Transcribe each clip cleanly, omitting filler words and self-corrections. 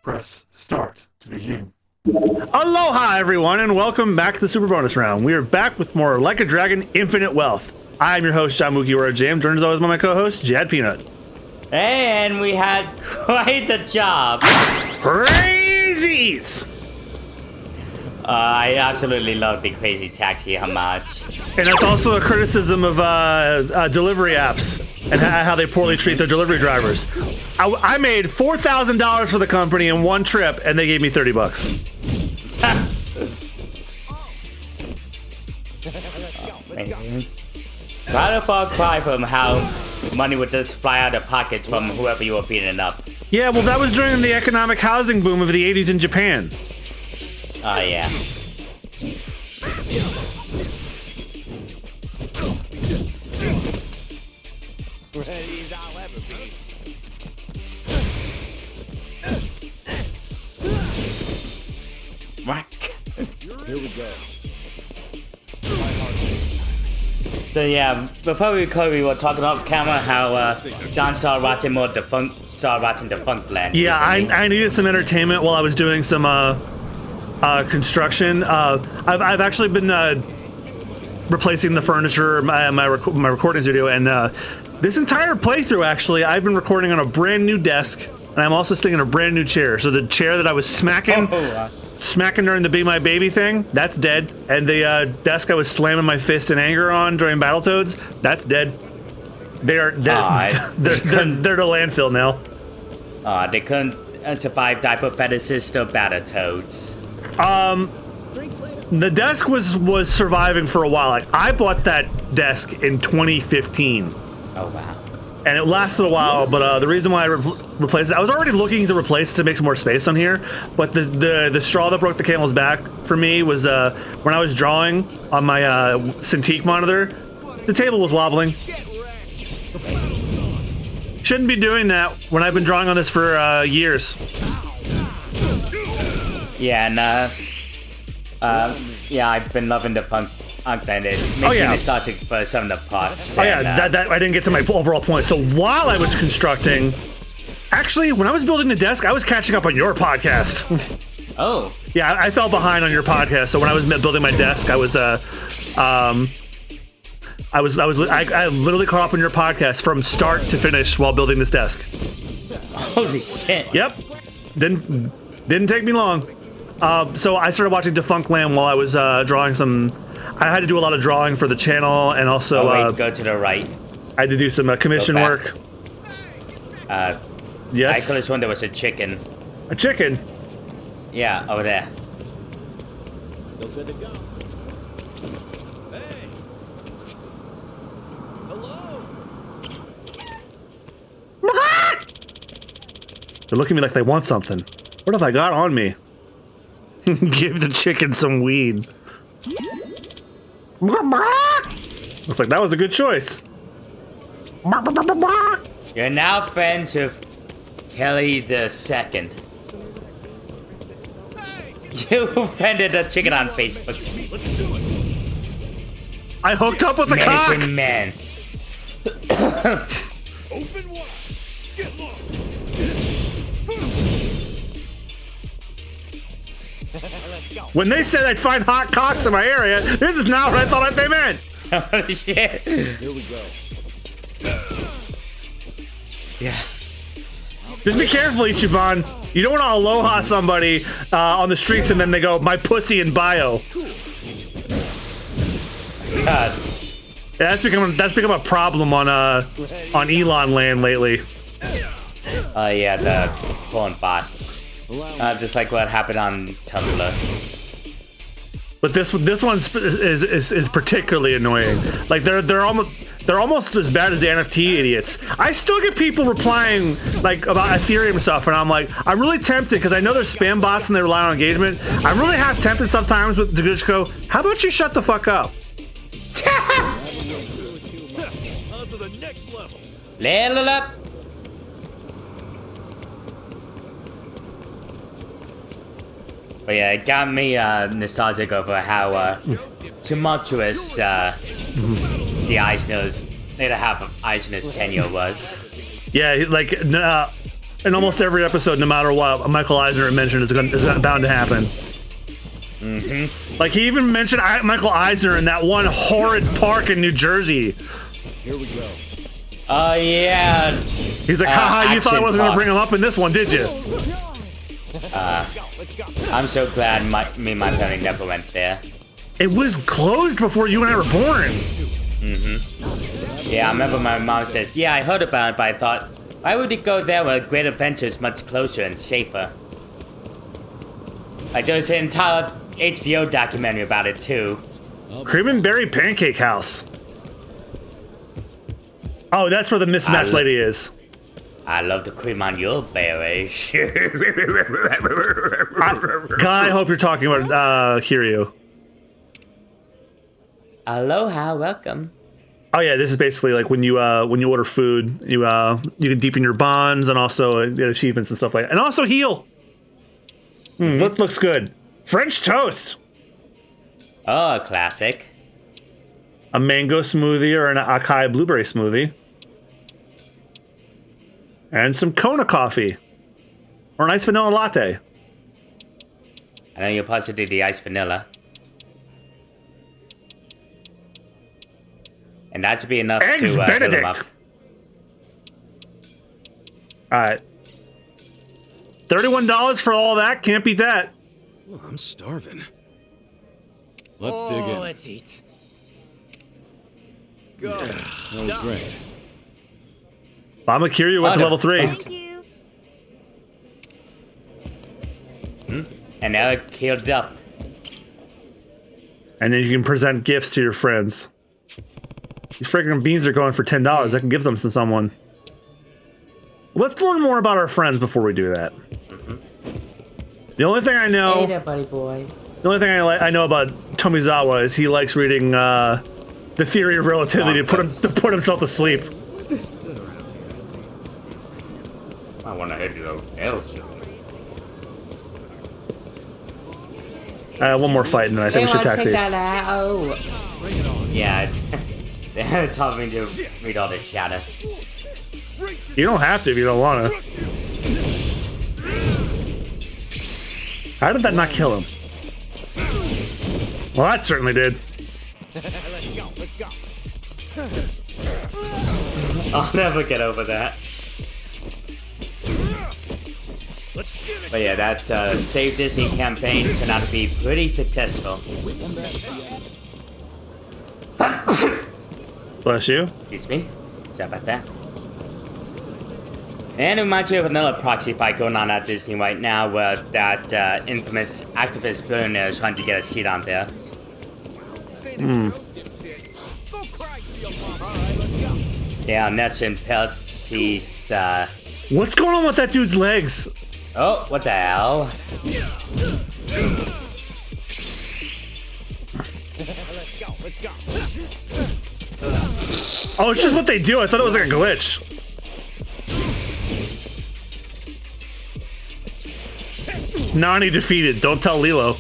Press start to begin. Aloha, everyone, and welcome back to the Super Bonus Round. We are back with more Like a Dragon Infinite Wealth. I'm your host, John Mukiwara Jam, joined as always by my co-host, Jad Peanut. And we had quite a job. Crazies! I absolutely love the Crazy Taxi homage. And that's also a criticism of delivery apps and how they poorly treat their delivery drivers. I made $4,000 for the company in one trip, and they gave me $30. Quite a far cry from how money would just fly out of pockets from whoever you were beating up. Yeah, well, that was during the economic housing boom of the 80s in Japan. Oh, yeah. Ready as I'll ever be. Whack. Here we go. So yeah, before we record, we were talking off camera how John started watching Defunct Land. Yeah, recently. I needed some entertainment while I was doing some construction. I've actually been replacing the furniture in my recording studio, and this entire playthrough, actually, I've been recording on a brand new desk, and I'm also sitting in a brand new chair. So the chair that I was smacking during the Be My Baby thing, that's dead. And the desk I was slamming my fist in anger on during Battletoads, that's dead. They're to landfill now. They couldn't survive diaper fetishists or Battletoads. The desk was surviving for a while. Like, I bought that desk in 2015. Oh wow. And it lasted a while, but the reason why I replaced it, I was already looking to replace it to make some more space on here, but the straw that broke the camel's back for me was when I was drawing on my Cintiq monitor, the table was wobbling. Shouldn't be doing that when I've been drawing on this for years. Yeah, and yeah, I've been loving Defunct Land. It makes me nostalgic for some of the parts. Oh yeah, that I didn't get to my overall point. So while I was constructing, actually, when I was building the desk, I was catching up on your podcast. Oh. Yeah, I fell behind on your podcast. So when I was building my desk, I literally caught up on your podcast from start to finish while building this desk. Holy shit. Yep, didn't take me long. So I started watching Defunct Land while I was drawing some. I had to do a lot of drawing for the channel, and also go to the right. I had to do some commission work. Yes. I could have sworn there was a chicken. A chicken? Yeah, over there. Still good to go. Hey. Hello. They're looking at me like they want something. What have I got on me? Give the chicken some weed. Looks like that was a good choice. You're now friends with Kelly the Second. You offended a chicken on Facebook. I hooked up with the cock. Medicine man. Open wide. Get lost. Let's go. When they said I'd find hot cocks in my area, this is not what I thought they meant. Holy shit. Here we go. Yeah. Just be careful, Ichiban. You don't want to aloha somebody on the streets and then they go, my pussy in bio. God. Yeah, that's become a problem on Elon Land lately. Yeah, the porn bots. Just like what happened on Tumblr. But this one is particularly annoying. Like they're almost as bad as the NFT idiots. I still get people replying like about Ethereum stuff, and I'm like, I'm really tempted because I know there's spam bots and they rely on engagement. I'm really half tempted sometimes with the just go, how about you shut the fuck up? On to the next level. Level up. But yeah, it got me nostalgic over how tumultuous the Eisner's later half of Eisner's tenure was. Yeah, like in almost every episode, no matter what, Michael Eisner mentioned is bound to happen. Like, he even mentioned Michael Eisner in that one horrid park in New Jersey. Here we go. Oh, yeah. He's like, haha, you thought I wasn't going to bring him up in this one, did you? I'm so glad me and my family never went there. It was closed before you and I were born. Yeah, I remember my mom says, yeah, I heard about it, but I thought, why would it go there where Great Adventure is much closer and safer? Like, there was an entire HBO documentary about it, too. Cream and Berry Pancake House. Oh, that's where the mismatched lady is. I love the cream on your berries. Guy, I hope you're talking about Kiryu. Aloha, welcome. Oh yeah, this is basically like when you order food, you can deepen your bonds and also get achievements and stuff like that, and also heal. Looks good. French toast. Oh, classic. A mango smoothie or an acai blueberry smoothie. And some Kona coffee. Or an iced vanilla latte. I know you're positive the iced vanilla. And that should be enough Eggs to Benedict. fill them up. Alright. $31 for all that? Can't beat that. Oh, I'm starving. Let's dig in. Let's eat. Go. Yeah, that was great. Bama Kiryu went to level 3. Thank you. And now it healed up. And then you can present gifts to your friends. These freaking beans are going for $10. I can give them to someone. Let's learn more about our friends before we do that. The only thing I know... Hey there, buddy boy. The only thing I know about Tomizawa is he likes reading the theory of relativity to put himself to sleep. I want to head to the else. One more fight and then I think we should taxi. Yeah, they taught me to read all the chatter. You don't have to if you don't want to. How did that not kill him? Well, that certainly did. Let's go. I'll never get over that. Let's get it. But yeah, that Save Disney campaign turned out to be pretty successful. Bless you. Excuse me. Sorry about that. And it reminds me of another proxy fight going on at Disney right now where that infamous activist billionaire is trying to get a seat on there. Yeah, nuts and pelts, he's, What's going on with that dude's legs? oh, what the hell? Oh, it's just what they do. I thought it was like a glitch. Nani defeated. Don't tell Lilo.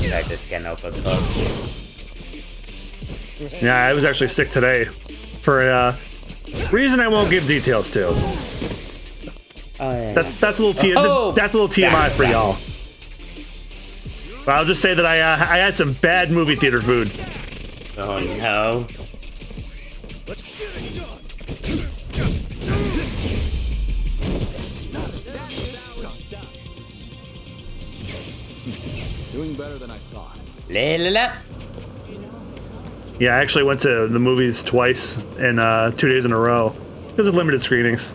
Try this getting overcooked. Yeah, I was actually sick today for a reason I won't give details to. Oh, yeah. That's a little that's a little TMI for y'all. But I'll just say that I had some bad movie theater food. Oh no. Let's get it done. Doing better than I thought. La la la. Yeah, I actually went to the movies twice in 2 days in a row because of limited screenings.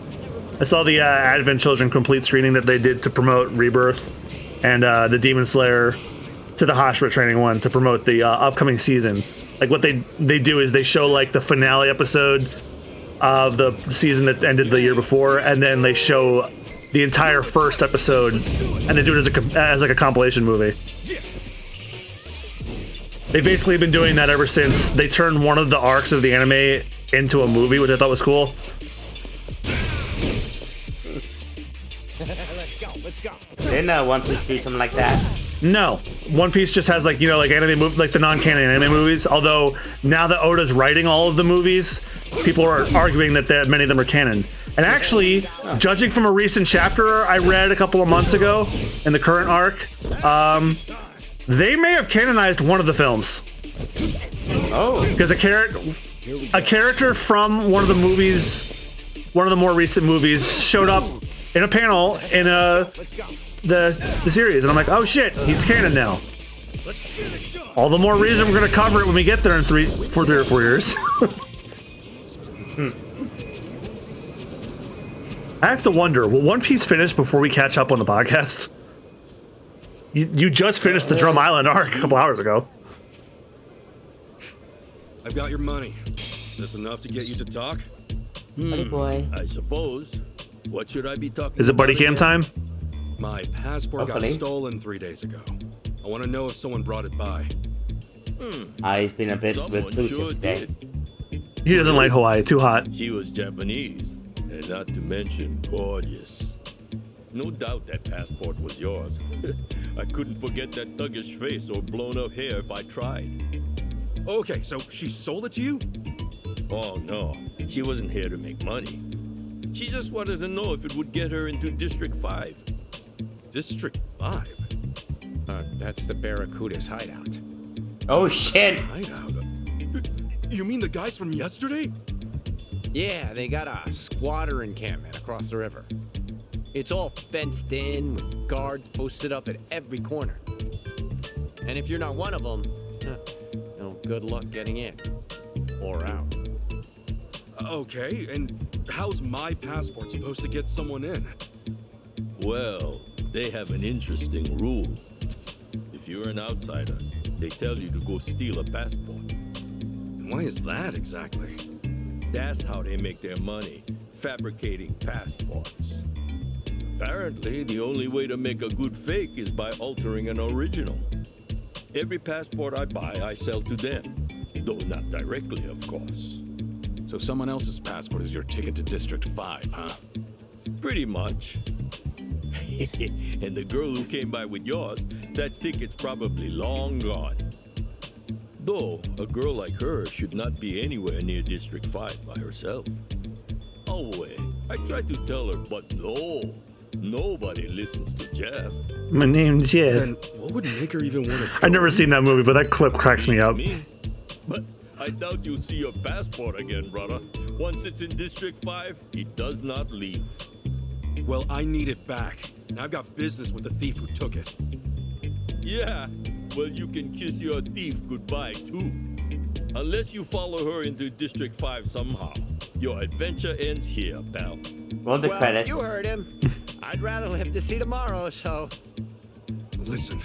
I saw the Advent Children complete screening that they did to promote Rebirth, and the Demon Slayer to the Hashira training one to promote the upcoming season. Like what they do is they show like the finale episode of the season that ended the year before, and then they show the entire first episode, and they do it as like a compilation movie. They've basically been doing that ever since they turned one of the arcs of the anime into a movie, which I thought was cool. Didn't One Piece do something like that? No, One Piece just has like anime like the non-canon anime movies. Although now that Oda's writing all of the movies, people are arguing that many of them are canon. And actually, judging from a recent chapter I read a couple of months ago in the current arc, they may have canonized one of the films. Oh, Because a character from one of the movies, one of the more recent movies, showed up in a panel in the series, and I'm like, oh shit, he's canon now. All the more reason we're gonna cover it when we get there in 3 or 4 years. I have to wonder, will One Piece finish before we catch up on the podcast? You just finished the Drum Island arc a couple hours ago. I've got your money. Is this enough to get you to talk? buddy boy. I suppose. What should I be talking Is it buddy about cam again? time? My passport Hopefully. got stolen 3 days ago. I want to know if someone brought it by. He's been a bit Someone reclusive sure today. did. He doesn't like Hawaii, too hot. She was Japanese, and not to mention gorgeous. No doubt that passport was yours. I couldn't forget that thuggish face or blown up hair if I tried. Okay, so she sold it to you? Oh no, she wasn't here to make money. She just wanted to know if it would get her into District 5. District 5? That's the Barracuda's hideout. Oh shit! Hideout? You mean the guys from yesterday? Yeah, they got a squatter encampment across the river. It's all fenced in with guards posted up at every corner. And if you're not one of them, good luck getting in or out. Okay, and how's my passport supposed to get someone in? Well, they have an interesting rule. If you're an outsider, they tell you to go steal a passport. And why is that exactly? That's how they make their money, fabricating passports. Apparently, the only way to make a good fake is by altering an original. Every passport I buy, I sell to them, though not directly, of course. So someone else's passport is your ticket to District 5, huh? Pretty much. And the girl who came by with yours, that ticket's probably long gone. Though, a girl like her should not be anywhere near District 5 by herself. Oh, wait, I tried to tell her, but no. Nobody listens to Jeff. My name's Jeff. Then what would make her even want to go? I've never seen that movie, but that clip cracks me up. But I doubt you'll see your passport again, brother. Once it's in District 5, it does not leave. Well, I need it back. And I've got business with the thief who took it. Yeah, well, you can kiss your thief goodbye, too. Unless you follow her into District 5 somehow. Your adventure ends here, pal. Roll the credits. You heard him. I'd rather live to see tomorrow, so... Listen,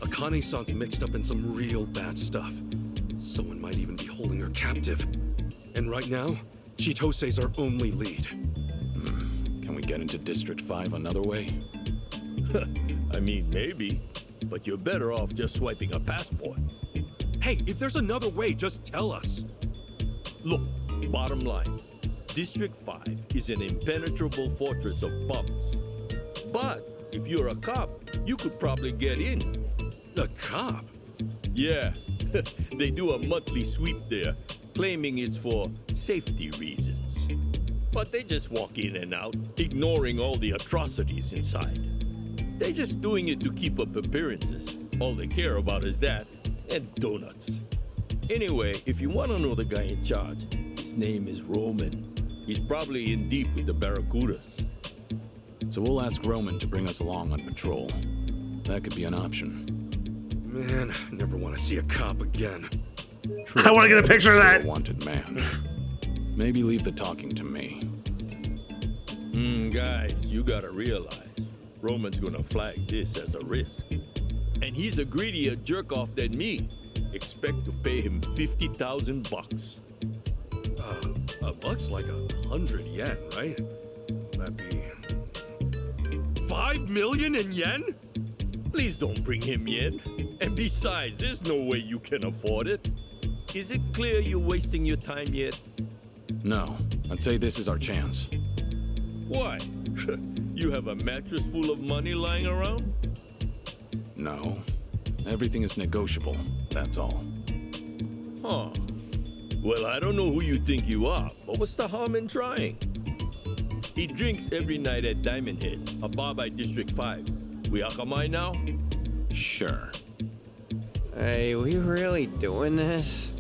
Akane-san's mixed up in some real bad stuff. Someone might even be holding her captive. And right now, Chitose's our only lead. Can we get into District 5 another way? I mean, maybe. But you're better off just swiping a passport. Hey, if there's another way, just tell us. Look, bottom line. District 5 is an impenetrable fortress of bumps. But if you're a cop, you could probably get in. A cop? Yeah, they do a monthly sweep there, claiming it's for safety reasons. But they just walk in and out, ignoring all the atrocities inside. They're just doing it to keep up appearances. All they care about is that, and donuts. Anyway, if you want to know the guy in charge, his name is Roman. He's probably in deep with the Barracudas. So we'll ask Roman to bring us along on patrol. That could be an option. Man, I never want to see a cop again. I want to get a picture of that. A wanted man. Maybe leave the talking to me. Guys, you gotta realize, Roman's gonna flag this as a risk. And he's a greedier jerk-off than me. Expect to pay him 50,000 bucks. A buck's like 100 yen, right? That'd be... 5 million in yen? Please don't bring him yen. And besides, there's no way you can afford it. Is it clear you're wasting your time yet? No, I'd say this is our chance. Why? You have a mattress full of money lying around? No. Everything is negotiable, that's all. Huh. Well, I don't know who you think you are, but what's the harm in trying? He drinks every night at Diamond Head, a bar by District 5. We akamai now? Sure. Hey, we really doing this?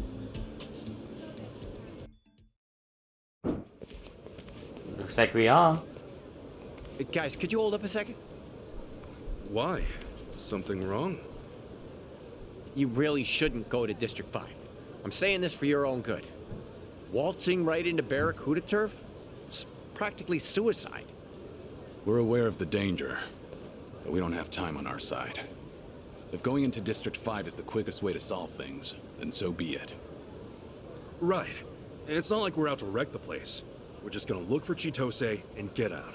Looks like we are. Guys, could you hold up a second? Why? Something wrong? You really shouldn't go to District 5. I'm saying this for your own good. Waltzing right into Barracuda turf? It's practically suicide. We're aware of the danger, but we don't have time on our side. If going into District 5 is the quickest way to solve things, then so be it. Right. It's not like we're out to wreck the place. We're just gonna look for Chitose and get out.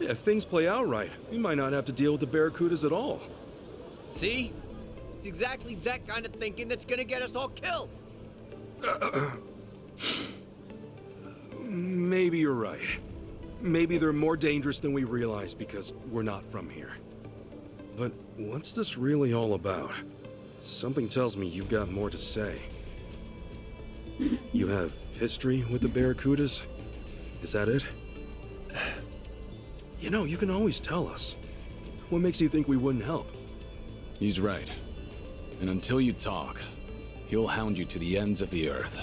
Yeah, if things play out right, we might not have to deal with the Barracudas at all. See? It's exactly that kind of thinking that's gonna get us all killed. Maybe you're right. Maybe they're more dangerous than we realize because we're not from here. But what's this really all about? Something tells me you've got more to say. You have history with the Barracudas? Is that it? You know, you can always tell us. What makes you think we wouldn't help? He's right. And until you talk, he'll hound you to the ends of the earth.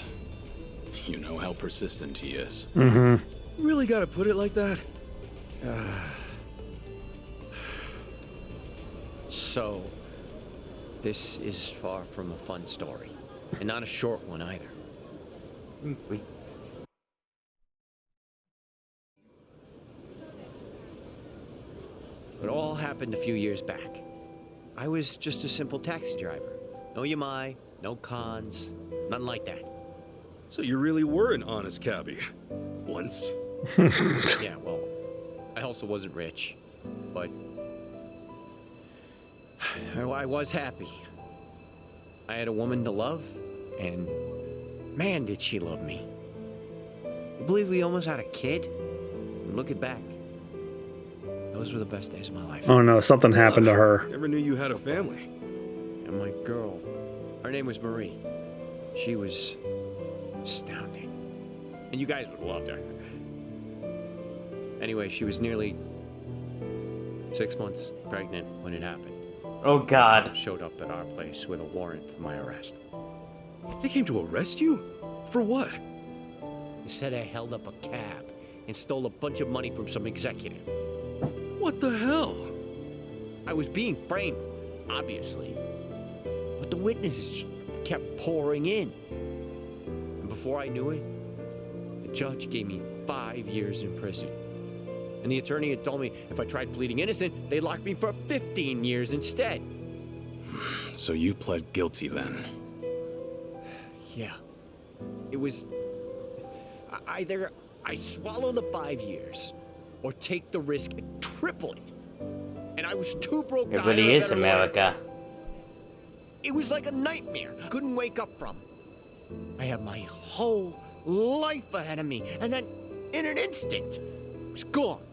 You know how persistent he is. You really gotta put it like that? So, this is far from a fun story. And not a short one either. It all happened a few years back. I was just a simple taxi driver. No yamai, no cons, nothing like that. So you really were an honest cabbie. Once. Yeah, well, I also wasn't rich, but I was happy. I had a woman to love, and man, did she love me. I believe we almost had a kid. And looking back, those were the best days of my life. Oh no, something happened to her. Never knew you had a family. And my girl, her name was Marie. She was astounding. And you guys would have loved her. Anyway, she was nearly 6 months pregnant when it happened. Oh God. Showed up at our place with a warrant for my arrest. They came to arrest you? For what? They said I held up a cab and stole a bunch of money from some executive. What the hell? I was being framed, obviously. But the witnesses kept pouring in. And before I knew it, the judge gave me 5 years in prison. And the attorney had told me if I tried pleading innocent, they'd lock me for 15 years instead. So you pled guilty then? Yeah. It was either I swallow the 5 years or take the risk and triple it. And I was too broke. It really is America. It was like a nightmare. Couldn't wake up from. I had my whole life ahead of me, and then in an instant, it was gone.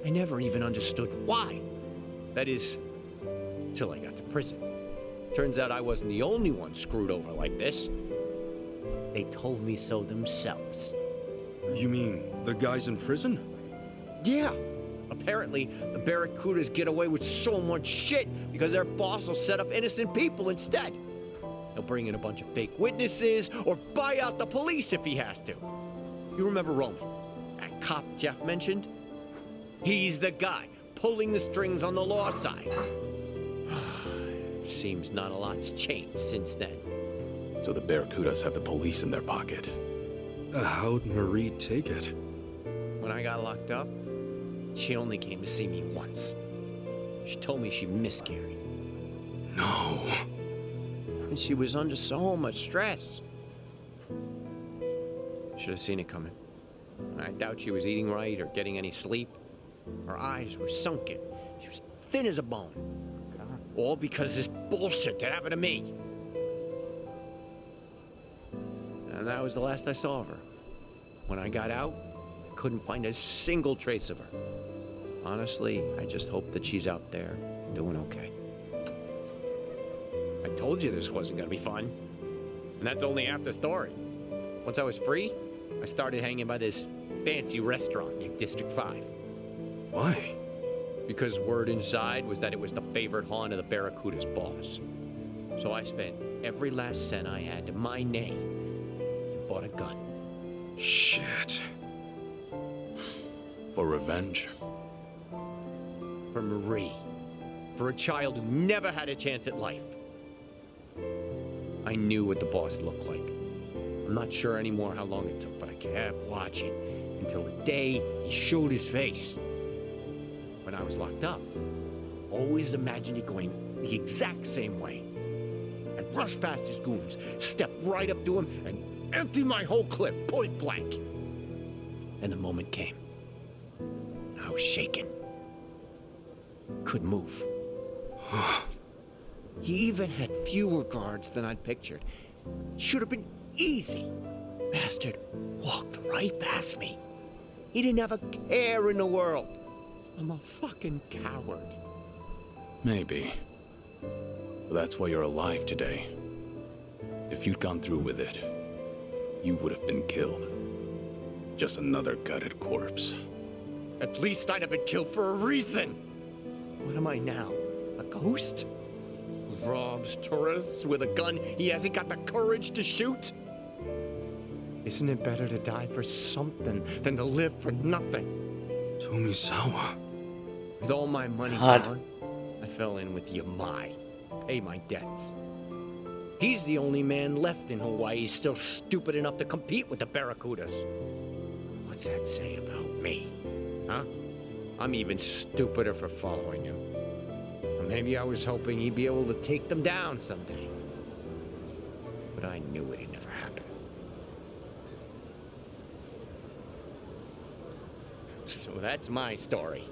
I never even understood why. That is, till I got to prison. Turns out I wasn't the only one screwed over like this. They told me so themselves. You mean the guys in prison? Yeah. Apparently, the Barracudas get away with so much shit because their boss will set up innocent people instead. He'll bring in a bunch of fake witnesses or buy out the police if he has to. You remember Roman, that cop Jeff mentioned? He's the guy pulling the strings on the law side. Seems not a lot's changed since then. So the Barracudas have the police in their pocket. How'd Marie take it? When I got locked up, she only came to see me once. She told me she miscarried. No. And she was under so much stress. Should have seen it coming. I doubt she was eating right or getting any sleep. Her eyes were sunken. She was thin as a bone. All because this bullshit that happened to me. And that was the last I saw of her. When I got out, couldn't find a single trace of her. Honestly, I just hope that she's out there doing okay. I told you this wasn't gonna be fun. And that's only half the story. Once I was free, I started hanging by this fancy restaurant in District 5. Why? Because word inside was that it was the favorite haunt of the Barracuda's boss. So I spent every last cent I had to my name and bought a gun. Shit. For revenge? For Marie. For a child who never had a chance at life. I knew what the boss looked like. I'm not sure anymore how long it took, but I kept watching until the day he showed his face. When I was locked up, always imagined it going the exact same way. I'd rush past his goons, step right up to him, and empty my whole clip, point blank. And the moment came. I was shaking. Couldn't move. He even had fewer guards than I'd pictured. Should have been easy. Bastard walked right past me. He didn't have a care in the world. I'm a fucking coward. Maybe. But that's why you're alive today. If you'd gone through with it, you would have been killed. Just another gutted corpse. At least I'd have been killed for a reason. What am I now? A ghost? Who robs tourists with a gun he hasn't got the courage to shoot? Isn't it better to die for something than to live for nothing? Tomizawa. With all my money God. gone, I fell in with Yamai. Pay my debts. He's the only man left in Hawaii still stupid enough to compete with the Barracudas. What's that say about me? Huh? I'm even stupider for following him. Or maybe I was hoping he'd be able to take them down someday. But I knew it'd never happen. So that's my story.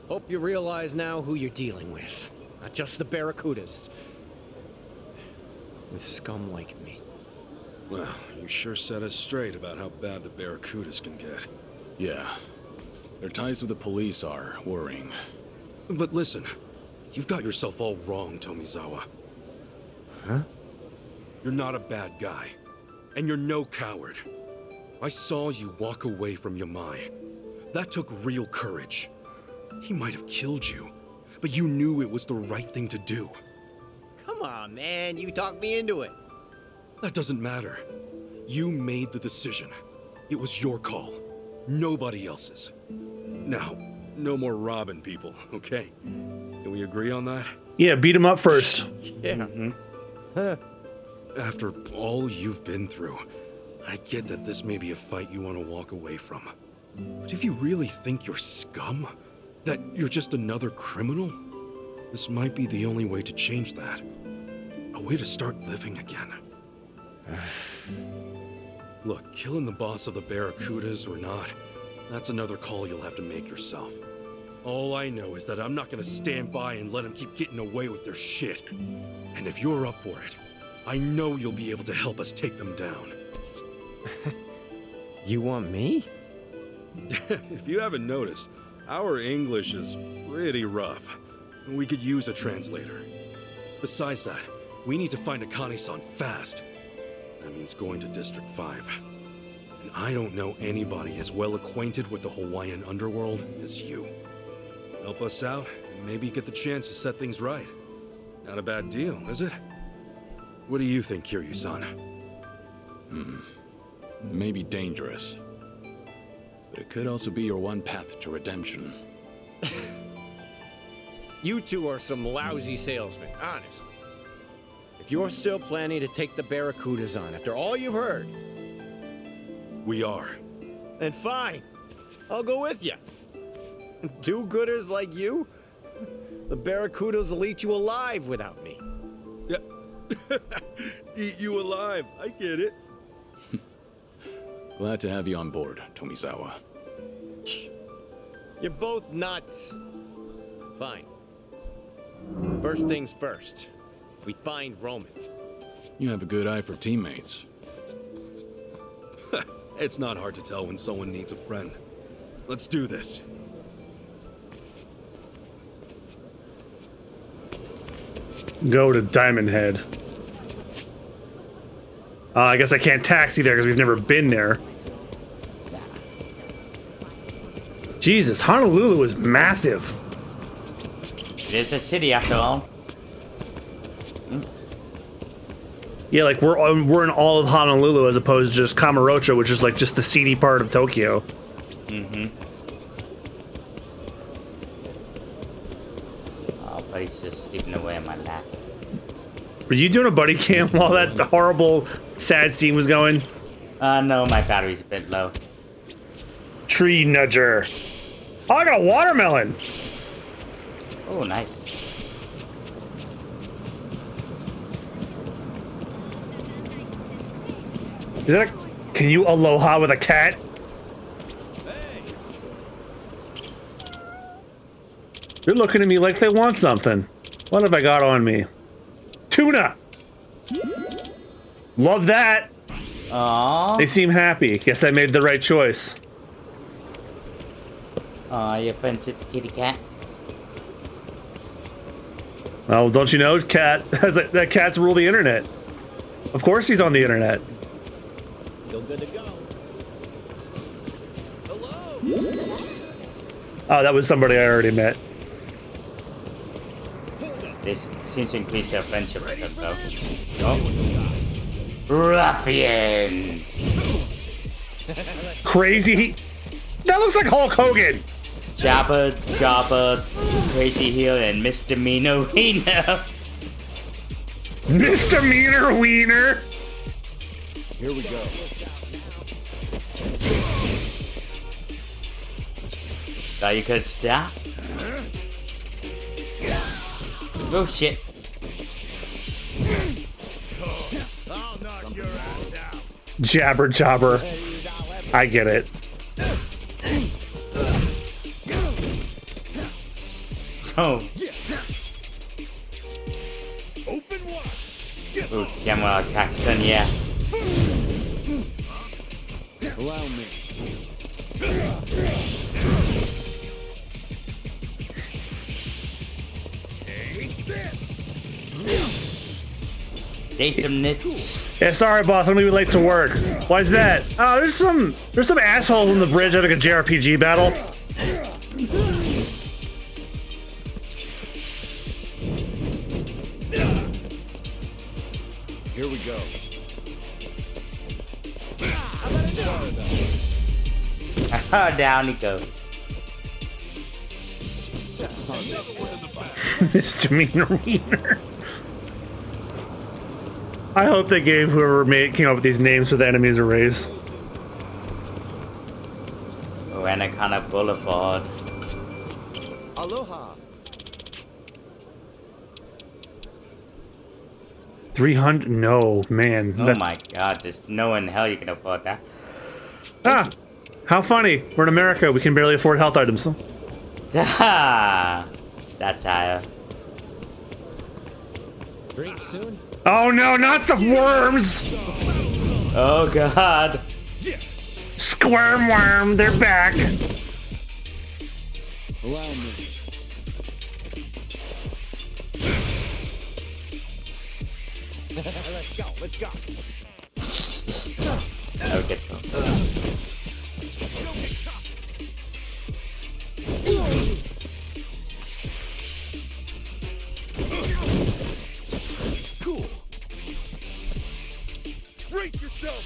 Hope you realize now who you're dealing with. Not just the Barracudas. With scum like me. Well, you sure set us straight about how bad the Barracudas can get. Yeah. Their ties with the police are worrying. But listen, you've got yourself all wrong, Tomizawa. Huh? You're not a bad guy. And you're no coward. I saw you walk away from Yamai. That took real courage. He might have killed you, but you knew it was the right thing to do. Come on, man. You talked me into it. That doesn't matter. You made the decision. It was your call. Nobody else's. Now, no more robbing people, okay? Can we agree on that? Yeah, beat him up first. Yeah. Huh. After all you've been through, I get that this may be a fight you want to walk away from. But if you really think you're scum, that you're just another criminal, this might be the only way to change that. A way to start living again. Look, killing the boss of the Barracudas or not, that's another call you'll have to make yourself. All I know is that I'm not gonna stand by and let them keep getting away with their shit. And if you're up for it, I know you'll be able to help us take them down. You want me? If you haven't noticed, our English is pretty rough. We could use a translator. Besides that, we need to find Akane-san fast. That means going to District 5. And I don't know anybody as well acquainted with the Hawaiian underworld as you. Help us out, and maybe get the chance to set things right. Not a bad deal, is it? What do you think, Kiryu-san? Maybe dangerous. But it could also be your one path to redemption. You two are some lousy salesmen, honestly. If you're still planning to take the Barracudas on after all you've heard, We are. then fine. I'll go with you. Do-gooders like you? The Barracudas will eat you alive without me. Yeah. Eat you alive. I get it. Glad to have you on board, Tomizawa. You're both nuts. Fine. First things first. We find Roman. You have a good eye for teammates. It's not hard to tell when someone needs a friend. Let's do this. Go to Diamond Head. I guess I can't taxi there because we've never been there. Jesus, Honolulu is massive. It is a city after all. Yeah, like we're in all of Honolulu as opposed to just Kamurochō, which is like just the seedy part of Tokyo. Mm-hmm. Oh, but he's just sleeping away on my lap. Were you doing a buddy cam while that horrible, sad scene was going? No, my battery's a bit low. Tree nudger. Oh, I got a watermelon. Oh, nice. Is that a... Can you aloha with a cat? They're looking at me like they want something. What have I got on me? Tuna! Love that! Aww. They seem happy. Guess I made the right choice. Aw, you're friends with the kitty cat? Oh, don't you know, cat? That cats rule the internet. Of course he's on the internet. Still good to go. Hello. Oh, that was somebody I already met. This seems to increase their friendship with them, though. Oh. Ruffians! Crazy. That looks like Hulk Hogan. Jabba, Crazy Heel, and Misdemeanor Wiener. Misdemeanor Wiener. Here we go. Thought you could stop? Oh shit. I'll knock your ass out. Jabber jobber. I get it. Oh. Open wide. Ooh, Cameron's Paxton, yeah. Allow me. Taste them nits. Yeah, sorry, boss. I'm gonna be late to work. Why is that? Oh, there's some assholes on the bridge having a JRPG battle. Here we go. Down he goes. Misdemeanor Wiener. I hope they gave whoever came up with these names for the enemies a raise. Anaconda Boulevard. Aloha. 300? No, man. Oh my god, there's no in hell you can afford that. Ah, how funny. We're in America. We can barely afford health items. Ha! Satire. Drink soon. Oh no, not the worms! Oh god. Squirm worm, they're back. Allow me. Let's go. Let's go. Oh, get to him. Cool. Brace yourself.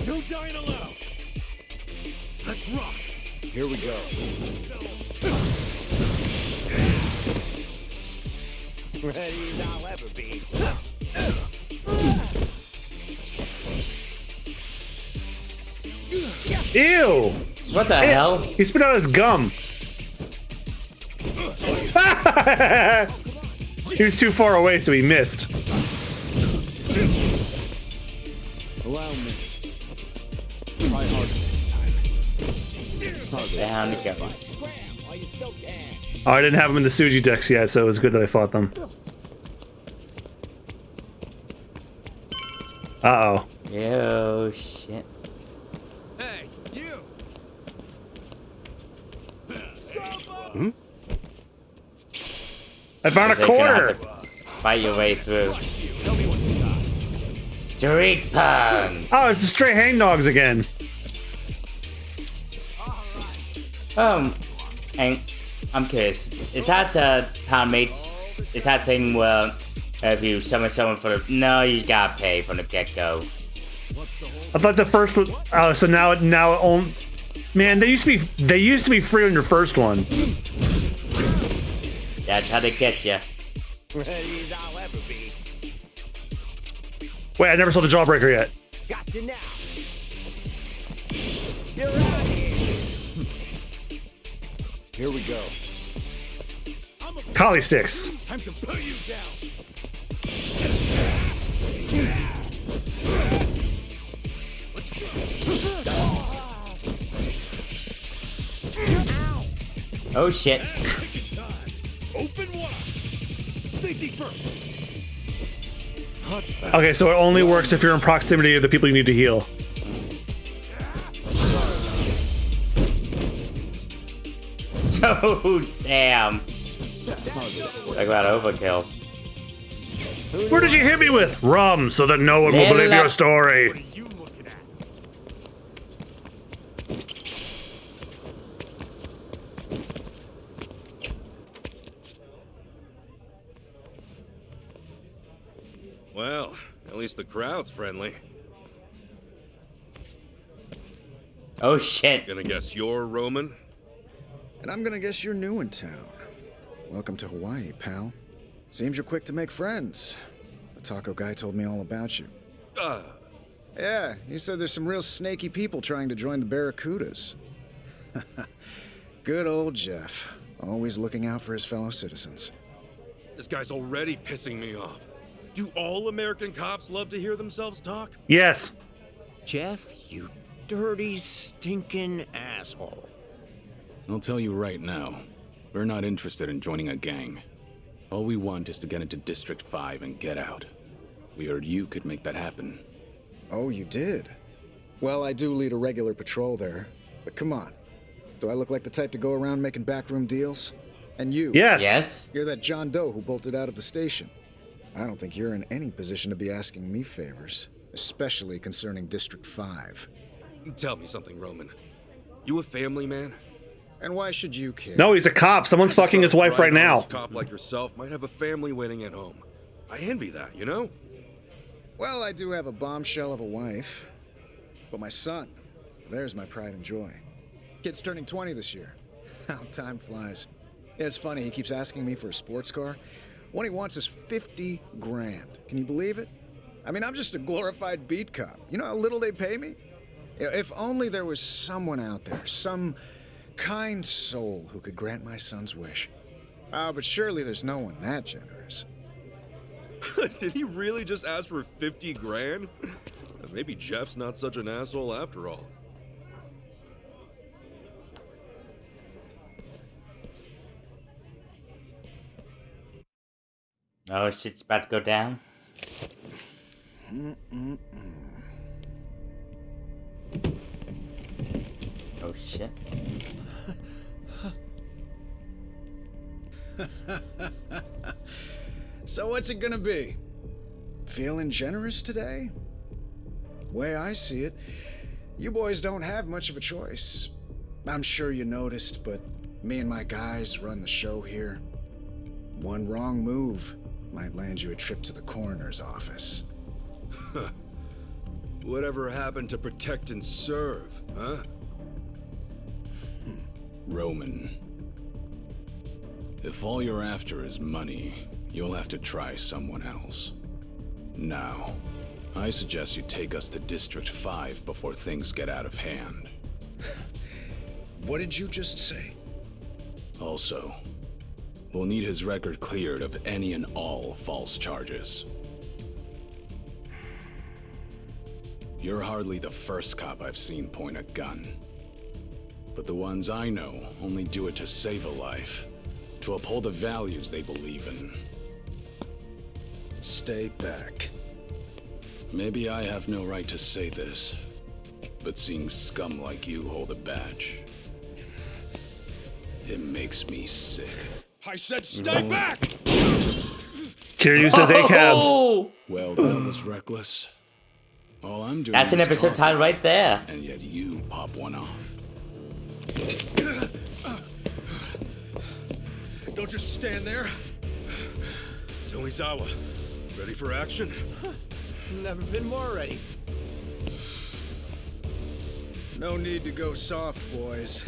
No dying allowed. Let's rock. Here we go. Ready as I'll ever be. Ew! What the hell? He spit out his gum. He was too far away, so he missed. Allow me. Try harder this time. Down he goes. Oh, I didn't have them in the Suji decks yet, so it was good that I fought them. Uh-oh. Oh shit. I found a So you're gonna quarter. have to fight your way through. Street punk. Oh, it's the stray hang dogs again. And I'm curious. Is that Poundmates? Is that thing where if you summon someone for the no, you gotta pay from the get-go? I thought the first one. Oh, so now it only. Man, they used to be free on your first one. That's how they get you. Ready as I'll ever be. Wait, I never saw the Jawbreaker yet. Got you now. You're out here. Here we go. Collie sticks. Time to blow you down. Oh shit. Open wide. Safety first. Okay, so it only works if you're in proximity of the people you need to heal. Oh damn. Talk about overkill. Where did you hit me with? Rum, so that no one will believe your story. You looking at? Well, at least the crowd's friendly. Oh shit. Gonna guess you're Roman? And I'm gonna guess you're new in town. Welcome to Hawaii, pal. Seems you're quick to make friends. The taco guy told me all about you. Yeah, he said there's some real snaky people trying to join the Barracudas. Good old Jeff. Always looking out for his fellow citizens. This guy's already pissing me off. Do all American cops love to hear themselves talk? Yes. Jeff, you dirty, stinking asshole. I'll tell you right now, we're not interested in joining a gang. All we want is to get into District 5 and get out. We heard you could make that happen. Oh, you did? Well, I do lead a regular patrol there. But come on. Do I look like the type to go around making backroom deals? And you? Yes. Yes. You're that John Doe who bolted out of the station. I don't think you're in any position to be asking me favors, especially concerning District 5. Tell me something, Roman. You a family man? And why should you care? No, he's a cop. Someone's fucking his wife right now. A cop like yourself might have a family waiting at home. I envy that, you know? Well, I do have a bombshell of a wife. But my son, there's my pride and joy. Kid's turning 20 this year. How time flies. Yeah, it's funny, he keeps asking me for a sports car. What he wants is 50 grand. Can you believe it? I mean, I'm just a glorified beat cop. You know how little they pay me? If only there was someone out there, some kind soul who could grant my son's wish. Ah, but surely there's no one that generous. Did he really just ask for 50 grand? Maybe Jeff's not such an asshole after all. Oh shit's about to go down. Oh shit. So what's it gonna be? Feeling generous today? Way I see it, you boys don't have much of a choice. I'm sure you noticed, but me and my guys run the show here. One wrong move might land you a trip to the coroner's office. Whatever happened to protect and serve, huh? Roman. If all you're after is money, you'll have to try someone else. Now, I suggest you take us to District 5 before things get out of hand. What did you just say? Also, we'll need his record cleared of any and all false charges. You're hardly the first cop I've seen point a gun. But the ones I know only do it to save a life, to uphold the values they believe in. Stay back. Maybe I have no right to say this, but seeing scum like you hold a badge, It makes me sick. I said stay back! Kiryu says ACAB. Oh, Well, that was reckless. All I'm doing that's an is episode talking, title right there. and yet you pop one off. Don't just stand there. Tomizawa, ready for action? Never been more ready. No need to go soft, boys.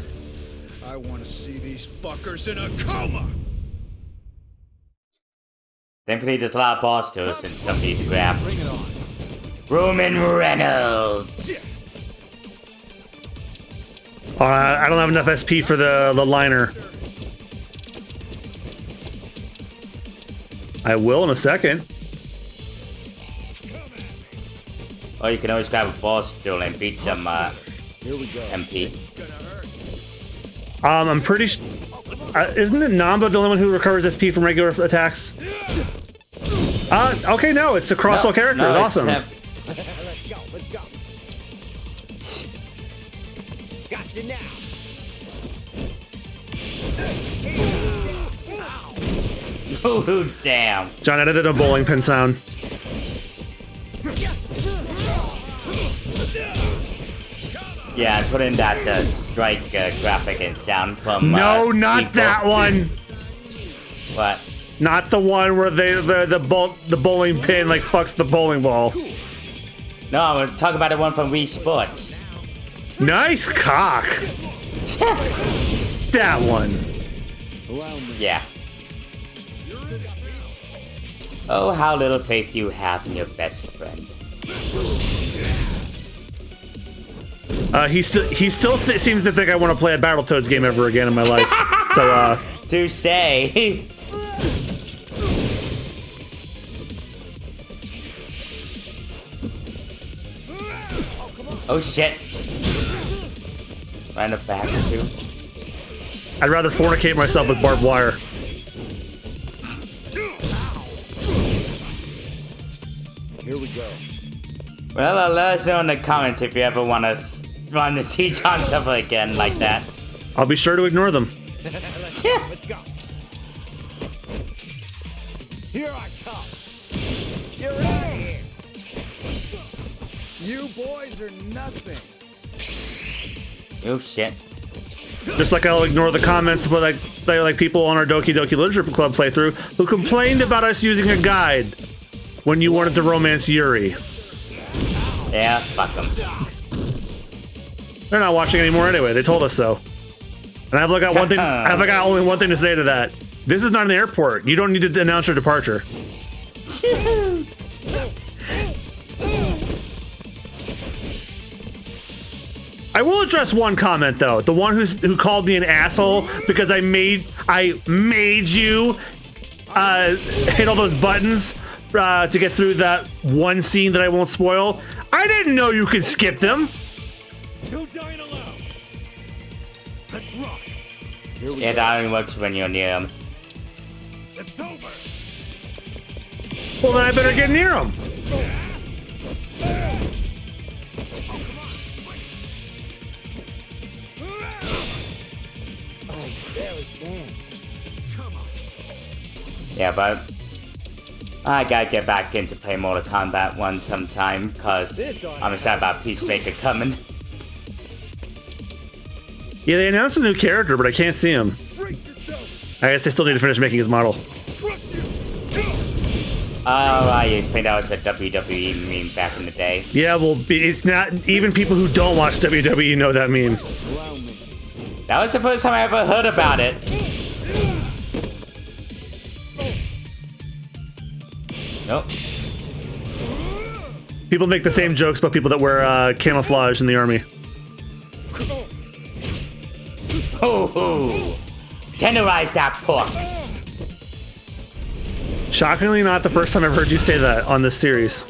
I want to see these fuckers in a coma! Thankfully, there's a lot of boss tools and stuff you need to grab. Bring it on. Roman Reynolds. I don't have enough SP for the liner. I will in a second. Or you can always grab a boss tool and beat some Here we go. MP. I'm pretty isn't it Namba the only one who recovers SP from regular attacks? Okay, no, it's across all characters. it's, Awesome. Let's go. Let's go. Got you now. Ooh, damn. John edited a bowling pin sound. Yeah, I put in that strike graphic and sound from. No, not Evo. that one. What? Not the one where the bowling pin like fucks the bowling ball. No, I'm gonna talk about the one from Wii Sports. Nice cock. That one. Yeah. Oh, how little faith you have in your best friend. He still seems to think I want to play a Battletoads game ever again in my life. So To say. Oh shit. Right in the back too. I'd rather fornicate myself with barbed wire. Here we go. Well, let us know in the comments if you ever want to run the see John stuff again like that. I'll be sure to ignore them. Let's go. Here I come. You're out of here. You boys are nothing. Oh shit. Just like I'll ignore the comments about like people on our Doki Doki Literature Club playthrough who complained about us using a guide when you wanted to romance Yuri. Yeah, fuck them. They're not watching anymore anyway. They told us so. And I've got one thing. I've got only one thing to say to that. This is not an airport. You don't need to announce your departure. I will address one comment though. The one who called me an asshole because I made you hit all those buttons to get through that one scene that I won't spoil. I didn't know you could skip them. No dying allowed. Let's rock. Yeah, that only works when you're near them. It's over. Well, then I better get near them. Yeah, but I gotta get back into play Mortal Kombat 1 sometime, because I'm excited about Peacemaker coming. Yeah, they announced a new character, but I can't see him. I guess I still need to finish making his model. Oh, I explained that was a WWE meme back in the day. Yeah, well, it's not even people who don't watch WWE know that meme. That was the first time I ever heard about it. Nope. People make the same jokes about people that wear camouflage in the army. Ho ho! Tenderize that pork! Shockingly, not the first time I've heard you say that on this series.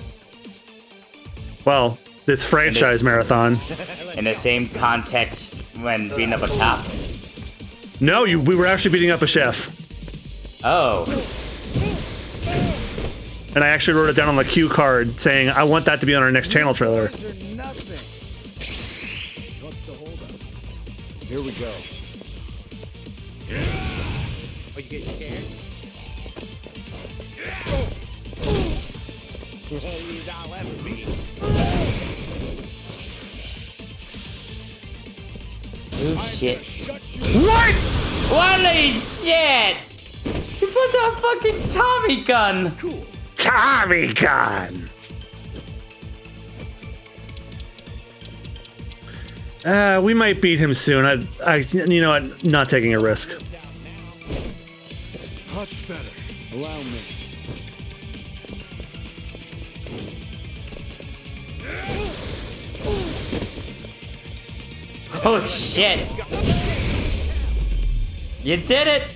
Well, this franchise marathon. In the same context when beating up a cop? No, we were actually beating up a chef. Oh. And I actually wrote it down on the cue card saying, I want that to be on our next channel trailer. Here we go. get scared. He's all ever be. Oh shit. What? Holy shit! He puts out a fucking Tommy gun! Tommy gun! We might beat him soon. You know what? Not taking a risk. Much better. Allow me. Oh shit! You did it!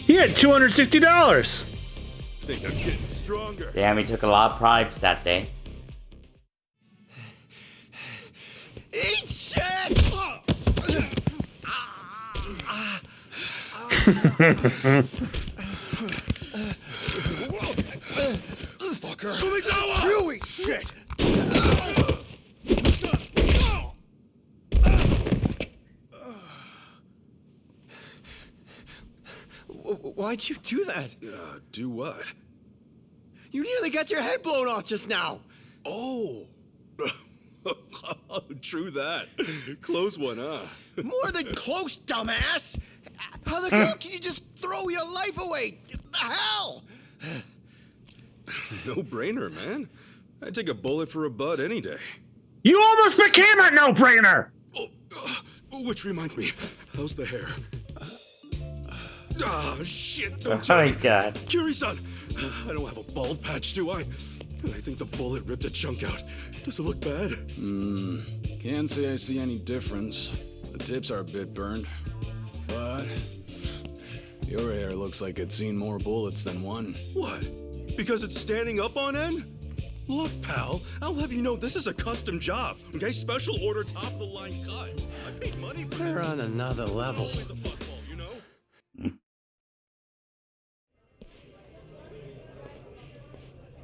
He had $260. Think I'm getting stronger. Damn, he took a lot of bribes that day. Eat shit! Fucker. You eat shit! Why'd you do that? Do what? You nearly got your head blown off just now. Oh. True that. Close one, huh? More than close, dumbass. How the hell can you just throw your life away? The hell? No brainer, man. I'd take a bullet for a bud any day. You almost became a no-brainer! Oh, which reminds me, how's the hair? Oh, shit. Oh Don't my tell me. god. Kiryu-san, I don't have a bald patch, do I? I think the bullet ripped a chunk out. Does it look bad? Can't say I see any difference. The tips are a bit burned. But your hair looks like it's seen more bullets than one. What? Because it's standing up on end? Look, pal, I'll have you know this is a custom job, okay? Special order, top-of-the-line cut. I paid money for They're this. on another level. Always a fuzzball, you know?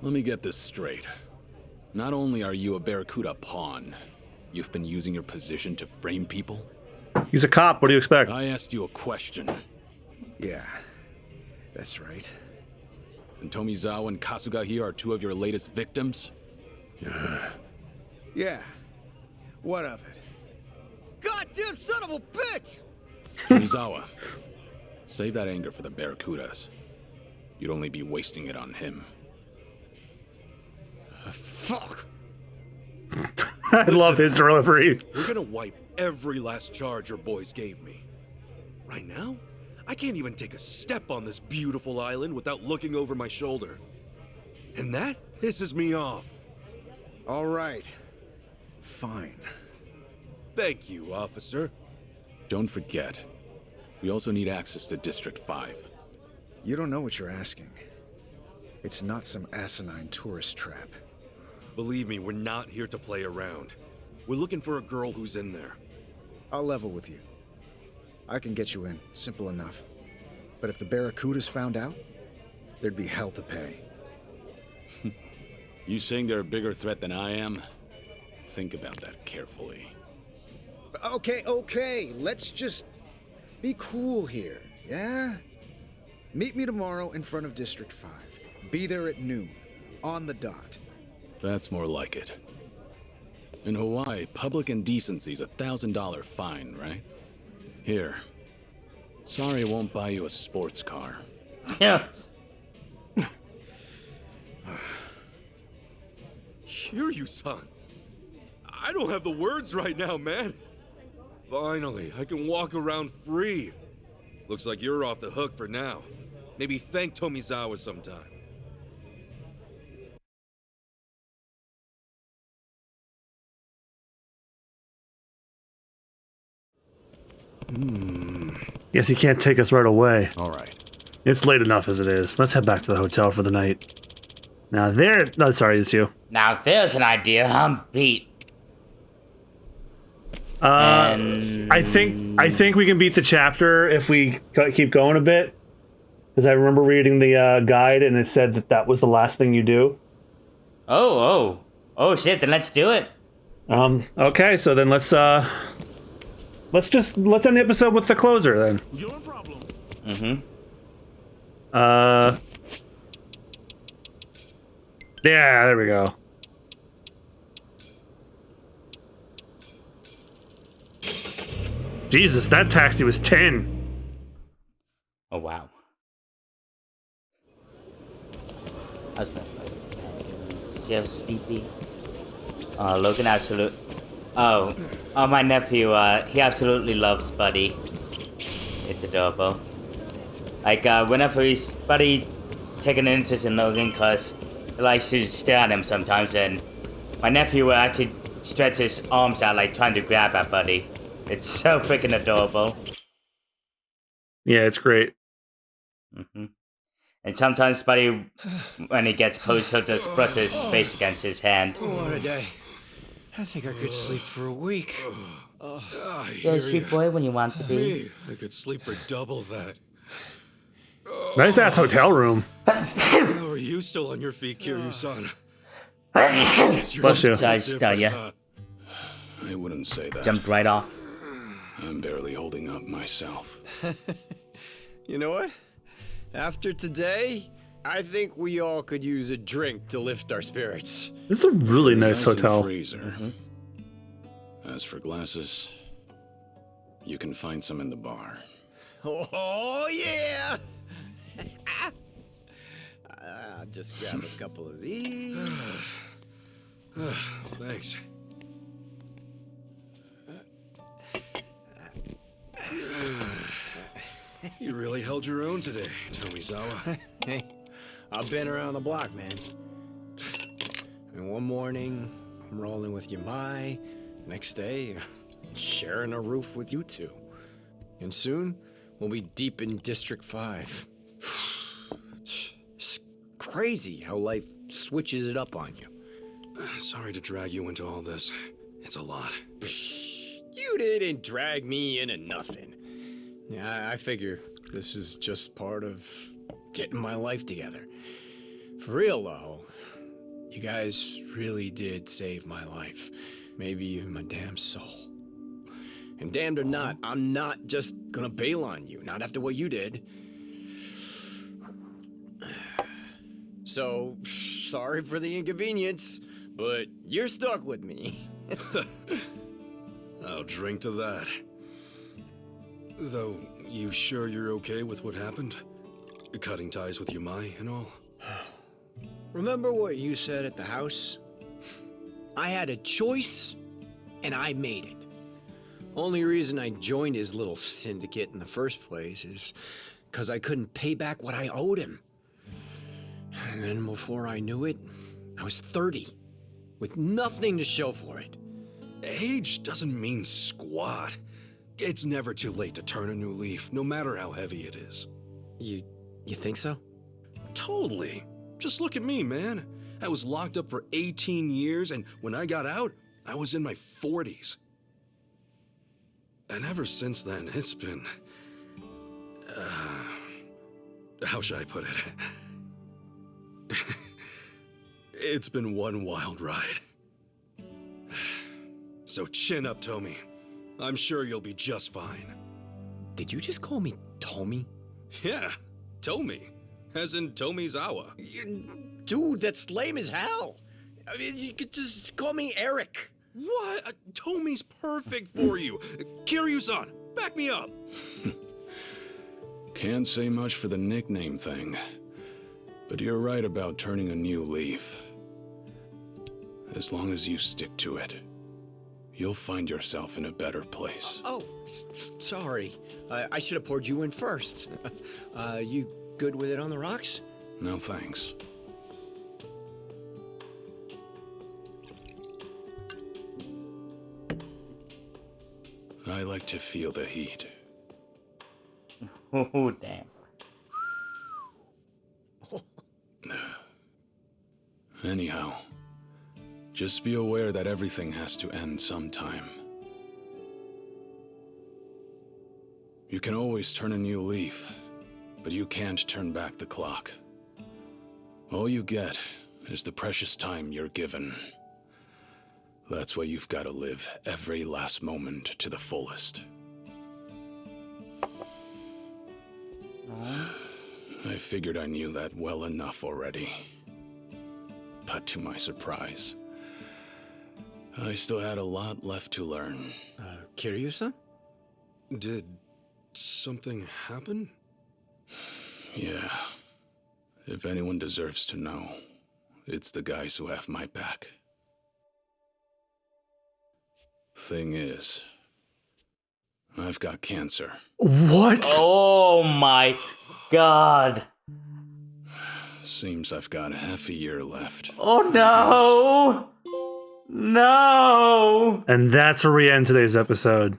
Let me get this straight. Not only are you a Barracuda pawn, you've been using your position to frame people? He's a cop. What do you expect? I asked you a question. Yeah, that's right. And Tomizawa and Kasuga here are two of your latest victims? Yeah. What of it? Goddamn son of a bitch! Tomizawa, save that anger for the Barracudas. You'd only be wasting it on him. Fuck! I love his delivery. We're gonna wipe every last charge your boys gave me. Right now, I can't even take a step on this beautiful island without looking over my shoulder. And that pisses me off. All right. Fine. Thank you, officer. Don't forget, we also need access to District 5. You don't know what you're asking. It's not some asinine tourist trap. Believe me, we're not here to play around. We're looking for a girl who's in there. I'll level with you. I can get you in, simple enough. But if the Barracudas found out, there'd be hell to pay. You saying they're a bigger threat than I am? Think about that carefully. Okay, let's just be cool here, yeah? Meet me tomorrow in front of District 5. Be there at noon, on the dot. That's more like it. In Hawaii, public indecency's a $1,000 fine, right? Here. Sorry I won't buy you a sports car. Yeah. Kiryu-san. I don't have the words right now, man. Finally, I can walk around free. Looks like you're off the hook for now. Maybe thank Tomizawa sometime. Yes, he can't take us right away. All right. It's late enough as it is. Let's head back to the hotel for the night. Now there... No, sorry, it's you. Now there's an idea I'm beat. I think we can beat the chapter if we keep going a bit. Because I remember reading the guide and it said that was the last thing you do. Oh shit, then let's do it. Okay, so then let's let's end the episode with the closer then. Your problem. Yeah, there we go. Jesus, that taxi was 10. Oh wow. How's my fucking so sleepy? Oh, Logan absolute. Oh, my nephew. He absolutely loves Buddy. It's adorable. Like whenever Buddy's taking an interest in Logan, cause he likes to stare at him sometimes, and my nephew will actually stretch his arms out like trying to grab at Buddy. It's so freaking adorable. Yeah, it's great. And sometimes Buddy, when he gets close, he'll just press his face against his hand. What a day. I think I could sleep for a week. You're a sweet boy when you want to be. I could sleep for double that. Nice ass hotel room. How are you still on your feet, Kiryu-san? Bless you. Sorry, start ya. I wouldn't say that. Jumped right off. I'm barely holding up myself. You know what? After today, I think we all could use a drink to lift our spirits. This is a really nice There's ice in the hotel. Freezer. As for glasses, you can find some in the bar. Oh, yeah! I'll just grab a couple of these. Thanks. You really held your own today, Tomizawa. Hey, I've been around the block, man. I mean, one morning, I'm rolling with Yamai. Next day, sharing a roof with you two. And soon, we'll be deep in District 5. It's crazy how life switches it up on you. Sorry to drag you into all this. It's a lot. You didn't drag me into nothing. Yeah, I figure this is just part of getting my life together. For real, though, you guys really did save my life. Maybe even my damn soul. And damned or not, I'm not just gonna bail on you. Not after what you did. So, sorry for the inconvenience, but you're stuck with me. I'll drink to that. Though, you sure you're okay with what happened? Cutting ties with Yamai and all? Remember what you said at the house? I had a choice, and I made it. Only reason I joined his little syndicate in the first place is because I couldn't pay back what I owed him. And then before I knew it, I was 30, with nothing to show for it. Age doesn't mean squat. It's never too late to turn a new leaf, no matter how heavy it is. You think so? Totally. Just look at me, man. I was locked up for 18 years, and when I got out, I was in my 40s. And ever since then, it's been... how should I put it? It's been one wild ride. So chin up, Tomi. I'm sure you'll be just fine. Did you just call me Tomi? Yeah, Tomi. As in Tomizawa. Dude, that's lame as hell. I mean, you could just call me Eric. What? Tomi's perfect for you. Kiryu-san, back me up. Can't say much for the nickname thing, but you're right about turning a new leaf. As long as you stick to it, you'll find yourself in a better place. Sorry. I should have poured you in first. You good with it on the rocks? No thanks. I like to feel the heat. Oh, damn. Anyhow, just be aware that everything has to end sometime. You can always turn a new leaf, but you can't turn back the clock. All you get is the precious time you're given. That's why you've got to live every last moment to the fullest. I figured I knew that well enough already. But to my surprise, I still had a lot left to learn. Kiryu-san? Did something happen? Yeah. If anyone deserves to know, it's the guys who have my back. Thing is, I've got cancer. What? Oh my god. Seems I've got half a year left. Oh no! No! And that's where we end today's episode.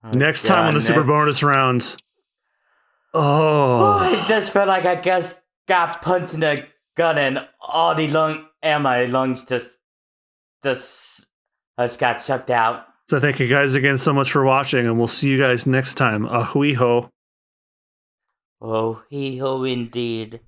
Oh, Next time on the Super Bonus rounds. Oh. I just felt like I just got punched in the gut and all the my lungs just got sucked out. So thank you guys again so much for watching, and we'll see you guys next time. Ahui ho. Oh, hee ho indeed.